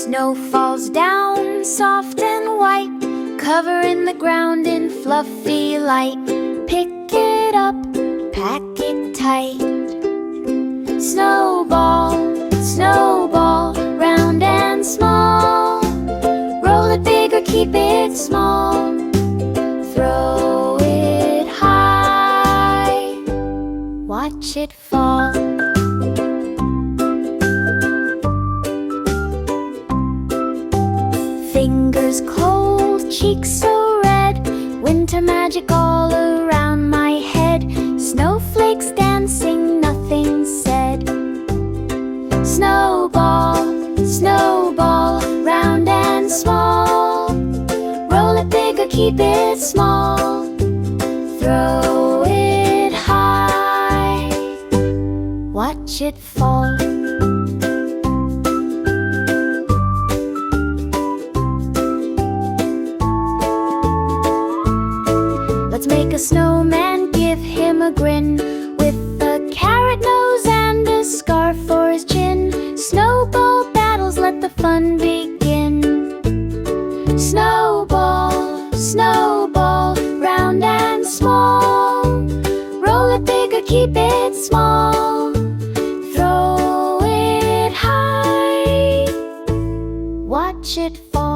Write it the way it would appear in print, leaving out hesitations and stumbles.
Snow falls down soft and white, covering the ground in fluffy light. Pick it up, pack it tight. Snowball, snowball, round and small. Roll it big or keep it small. Throw it high, watch it fall. Fingers cold, cheeks so red, winter magic all around my head. Snowflakes dancing, nothing said. Snowball, snowball, round and small. Roll it big or keep it small. Throw it high, watch it fall. Let's make a snowman, give him a grin, with a carrot nose and a scarf for his chin. Snowball battles, let the fun begin. Snowball, snowball, round and small. Roll it big or keep it small. Throw it high, watch it fall.